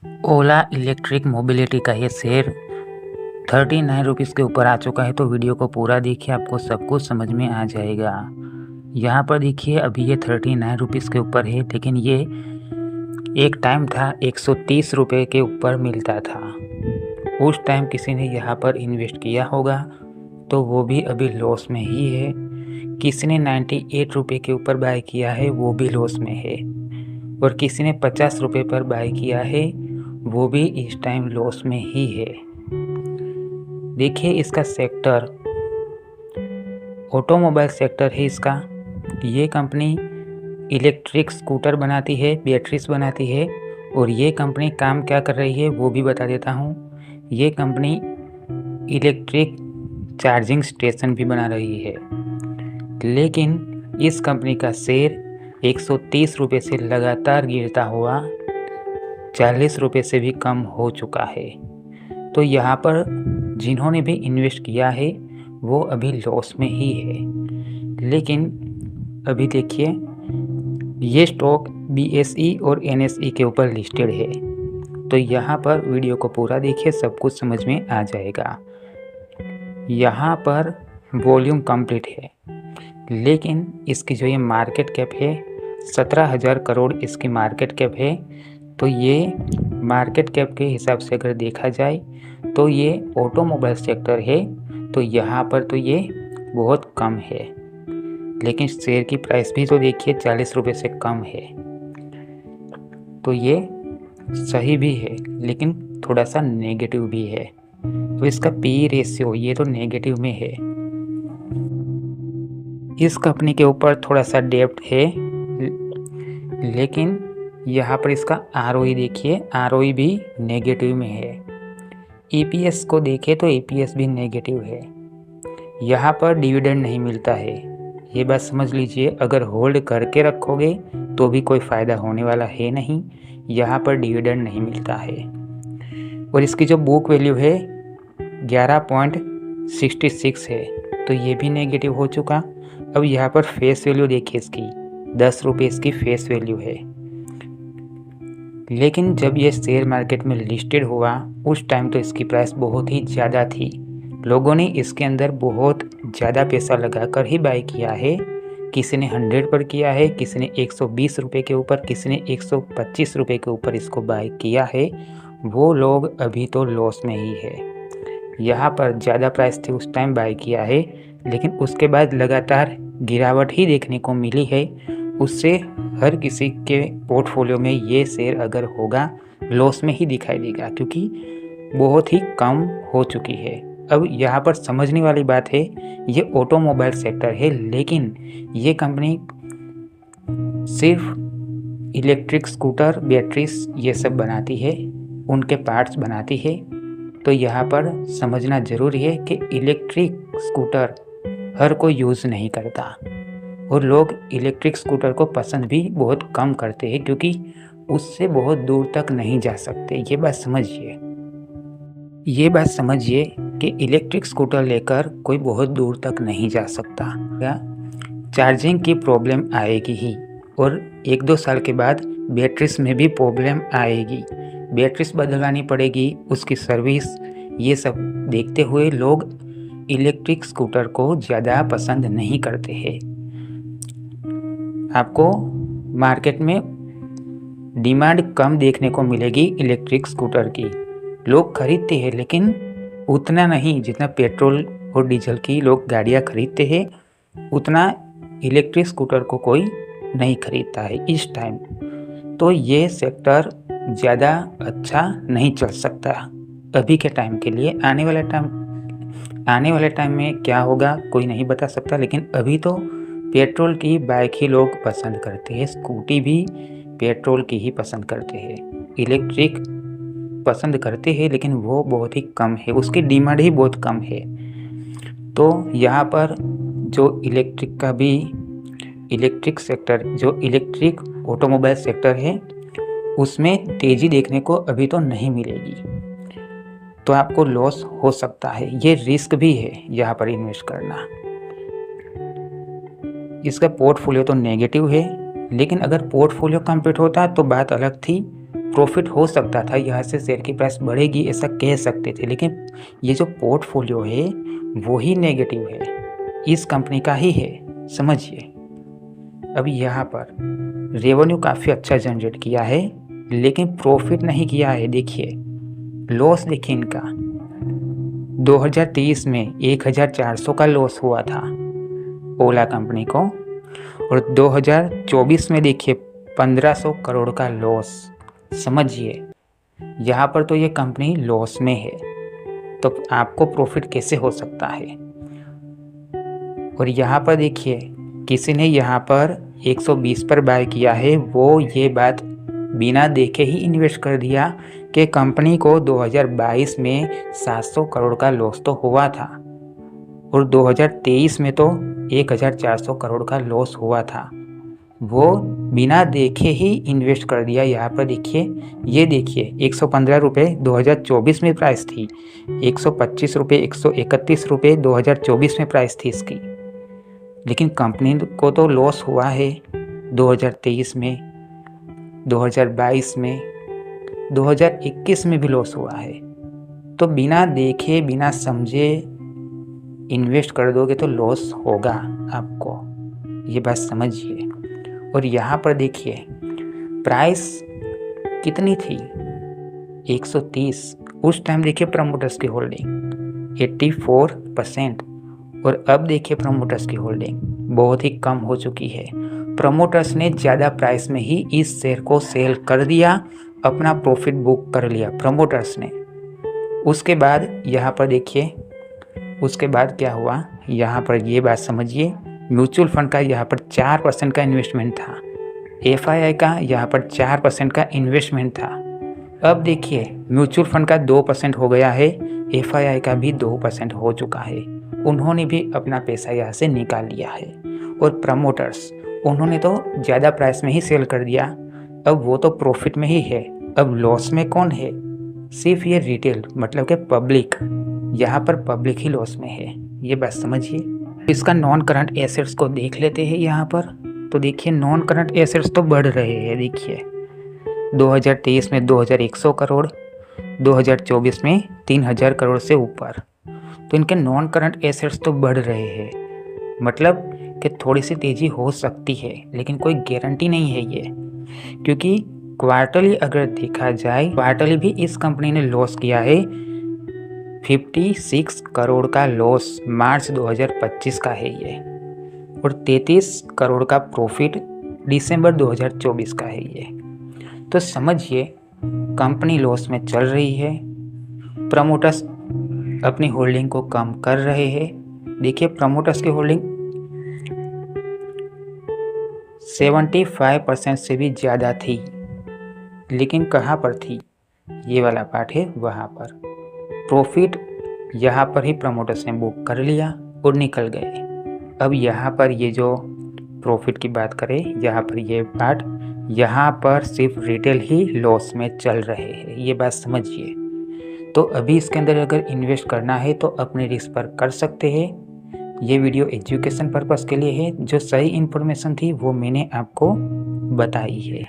ओला electric mobility का ये share 39 rupees के ऊपर आ चुका है। तो वीडियो को पूरा देखिए, आपको सब कुछ समझ में आ जाएगा। यहाँ पर देखिए अभी ये 39 रुपीज़ के ऊपर है, लेकिन ये एक टाइम था 130 रुपये के ऊपर मिलता था। उस टाइम किसी ने यहाँ पर इन्वेस्ट किया होगा तो वो भी अभी लॉस में ही है। किसी ने 98 रुपये के ऊपर बाय किया है, वो भी लॉस में है। और किसी ने 50 रुपये पर बाय किया है, वो भी इस टाइम लॉस में ही है। देखिए इसका सेक्टर ऑटोमोबाइल सेक्टर है इसका। ये कंपनी इलेक्ट्रिक स्कूटर बनाती है, बैटरीज बनाती है। और ये कंपनी काम क्या कर रही है वो भी बता देता हूँ। ये कंपनी इलेक्ट्रिक चार्जिंग स्टेशन भी बना रही है। लेकिन इस कंपनी का शेयर 130 रुपये से लगातार गिरता हुआ 40 रुपये से भी कम हो चुका है। तो यहाँ पर जिन्होंने भी इन्वेस्ट किया है वो अभी लॉस में ही है। लेकिन अभी देखिए ये स्टॉक BSE और NSE के ऊपर लिस्टेड है। तो यहाँ पर वीडियो को पूरा देखिए, सब कुछ समझ में आ जाएगा। यहाँ पर वॉल्यूम कंप्लीट है, लेकिन इसकी जो ये मार्केट कैप है 17,000 करोड़ इसकी मार्केट कैप है। तो ये मार्केट कैप के हिसाब से अगर देखा जाए तो ये ऑटोमोबाइल सेक्टर है, तो यहाँ पर तो ये बहुत कम है। लेकिन शेयर की प्राइस भी तो देखिए 40 रुपये से कम है। तो ये सही भी है, लेकिन थोड़ा सा नेगेटिव भी है। तो इसका PE रेशियो ये तो नेगेटिव में है। इस कंपनी के ऊपर थोड़ा सा डेब्ट है, लेकिन यहाँ पर इसका ROE देखिए, ROE भी नेगेटिव में है। EPS को देखें तो EPS भी नेगेटिव है। यहाँ पर डिविडेंड नहीं मिलता है, ये बात समझ लीजिए। अगर होल्ड करके रखोगे तो भी कोई फ़ायदा होने वाला है नहीं। यहाँ पर डिविडेंड नहीं मिलता है। और इसकी जो बुक वैल्यू है 11.66 है, तो ये भी नेगेटिव हो चुका। अब यहाँ पर फेस वैल्यू देखिए, इसकी 10 रुपये इसकी फेस वैल्यू है। लेकिन जब ये शेयर मार्केट में लिस्टेड हुआ उस टाइम तो इसकी प्राइस बहुत ही ज़्यादा थी। लोगों ने इसके अंदर बहुत ज़्यादा पैसा लगाकर ही बाय किया है। किसी ने 100 पर किया है, किसी ने 120 रुपये के ऊपर, किसी ने 125 रुपये के ऊपर इसको बाय किया है। वो लोग अभी तो लॉस में ही है। यहाँ पर ज़्यादा प्राइस थी उस टाइम बाय किया है, लेकिन उसके बाद लगातार गिरावट ही देखने को मिली है। उससे हर किसी के पोर्टफोलियो में ये शेयर अगर होगा लॉस में ही दिखाई देगा, क्योंकि बहुत ही कम हो चुकी है। अब यहाँ पर समझने वाली बात है, ये ऑटोमोबाइल सेक्टर है, लेकिन ये कंपनी सिर्फ इलेक्ट्रिक स्कूटर, बैटरीज ये सब बनाती है, उनके पार्ट्स बनाती है। तो यहाँ पर समझना ज़रूरी है कि इलेक्ट्रिक स्कूटर हर कोई यूज़ नहीं करता, और लोग इलेक्ट्रिक स्कूटर को पसंद भी बहुत कम करते हैं, क्योंकि उससे बहुत दूर तक नहीं जा सकते। ये बात समझिए कि इलेक्ट्रिक स्कूटर लेकर कोई बहुत दूर तक नहीं जा सकता। चार्जिंग की प्रॉब्लम आएगी ही, और 1-2 साल के बाद बैटरीज में भी प्रॉब्लम आएगी। बैटरीज बदलवानी पड़ेगी, उसकी सर्विस, ये सब देखते हुए लोग इलेक्ट्रिक स्कूटर को ज़्यादा पसंद नहीं करते हैं। आपको मार्केट में डिमांड कम देखने को मिलेगी इलेक्ट्रिक स्कूटर की। लोग खरीदते हैं, लेकिन उतना नहीं जितना पेट्रोल और डीजल की लोग गाड़ियाँ खरीदते हैं, उतना इलेक्ट्रिक स्कूटर को कोई नहीं खरीदता है इस टाइम। तो ये सेक्टर ज़्यादा अच्छा नहीं चल सकता अभी के टाइम के लिए। आने वाले टाइम में क्या होगा कोई नहीं बता सकता, लेकिन अभी तो पेट्रोल की बाइक ही लोग पसंद करते हैं, स्कूटी भी पेट्रोल की ही पसंद करते हैं। इलेक्ट्रिक पसंद करते हैं, लेकिन वो बहुत ही कम है, उसकी डिमांड ही बहुत कम है। तो यहाँ पर जो इलेक्ट्रिक सेक्टर, जो इलेक्ट्रिक ऑटोमोबाइल सेक्टर है, उसमें तेज़ी देखने को अभी तो नहीं मिलेगी। तो आपको लॉस हो सकता है, ये रिस्क भी है यहाँ पर इन्वेस्ट करना। इसका पोर्टफोलियो तो नेगेटिव है, लेकिन अगर पोर्टफोलियो कंप्लीट होता तो बात अलग थी। प्रॉफिट हो सकता था, यहाँ से शेयर की प्राइस बढ़ेगी ऐसा कह सकते थे, लेकिन ये जो पोर्टफोलियो है वो ही नेगेटिव है, इस कंपनी का ही है, समझिए। अभी यहाँ पर रेवेन्यू काफ़ी अच्छा जनरेट किया है लेकिन प्रॉफिट नहीं किया है। देखिए लॉस, देखिए इनका 2023 में 1400 का लॉस हुआ था ओला कंपनी को, और 2024 में देखिए 1500 करोड़ का लॉस। समझिए यहाँ पर तो ये कंपनी लॉस में है, तो आपको प्रॉफिट कैसे हो सकता है। और यहाँ पर देखिए किसी ने यहाँ पर 120 पर बाय किया है, वो ये बात बिना देखे ही इन्वेस्ट कर दिया कि कंपनी को 2022 में 700 करोड़ का लॉस तो हुआ था और 2023 में तो 1400 करोड़ का लॉस हुआ था। वो बिना देखे ही इन्वेस्ट कर दिया। यहाँ पर देखिए, ये देखिए 115 रुपये 2024 में प्राइस थी, 125 रुपये 131 रुपये 2024 में प्राइस थी इसकी, लेकिन कंपनी को तो लॉस हुआ है 2023 में, 2022 में, 2021 में भी लॉस हुआ है। तो बिना देखे बिना समझे इन्वेस्ट कर दोगे तो लॉस होगा आपको, ये बात समझिए। और यहाँ पर देखिए प्राइस कितनी थी, 130। उस टाइम देखिए प्रमोटर्स की होल्डिंग 84%, और अब देखिए प्रमोटर्स की होल्डिंग बहुत ही कम हो चुकी है। प्रमोटर्स ने ज़्यादा प्राइस में ही इस शेयर को सेल कर दिया, अपना प्रॉफिट बुक कर लिया प्रमोटर्स ने। उसके बाद यहाँ पर देखिए, उसके बाद क्या हुआ, यहाँ पर ये बात समझिए। म्यूचुअल फंड का यहाँ पर 4% का इन्वेस्टमेंट था, FII का यहाँ पर 4% का इन्वेस्टमेंट था। अब देखिए म्यूचुअल फंड का 2% हो गया है, FII का भी 2% हो चुका है। उन्होंने भी अपना पैसा यहाँ से निकाल लिया है। और प्रमोटर्स, उन्होंने तो ज़्यादा प्राइस में ही सेल कर दिया, अब वो तो प्रॉफिट में ही है। अब लॉस में कौन है, सिर्फ ये रिटेल, मतलब कि पब्लिक। यहाँ पर पब्लिक ही लॉस में है, ये बात समझिए। इसका नॉन करंट एसेट्स को देख लेते हैं यहाँ पर। तो देखिए नॉन करंट एसेट्स तो बढ़ रहे हैं। देखिए 2023 में 2100 करोड़, 2024 में 3000 करोड़ से ऊपर। तो इनके नॉन करंट एसेट्स तो बढ़ रहे हैं, मतलब कि थोड़ी सी तेज़ी हो सकती है, लेकिन कोई गारंटी नहीं है ये, क्योंकि क्वार्टरली अगर देखा जाए, क्वार्टरली भी इस कंपनी ने लॉस किया है। 56 करोड़ का लॉस मार्च 2025 का है ये, और 33 करोड़ का प्रॉफिट दिसंबर 2024 का है ये। तो समझिए कंपनी लॉस में चल रही है, प्रमोटर्स अपनी होल्डिंग को कम कर रहे हैं। देखिए प्रमोटर्स की होल्डिंग 75% से भी ज़्यादा थी, लेकिन कहाँ पर थी, ये वाला पार्ट है वहाँ पर। प्रॉफिट यहाँ पर ही प्रमोटर्स ने बुक कर लिया और निकल गए। अब यहाँ पर ये जो प्रॉफिट की बात करें, यहाँ पर ये पार्ट, यहाँ पर सिर्फ रिटेल ही लॉस में चल रहे हैं, ये बात समझिए। तो अभी इसके अंदर अगर इन्वेस्ट करना है तो अपने रिस्क पर कर सकते हैं। ये वीडियो एजुकेशन पर्पस के लिए है, जो सही इन्फॉर्मेशन थी वो मैंने आपको बताई है।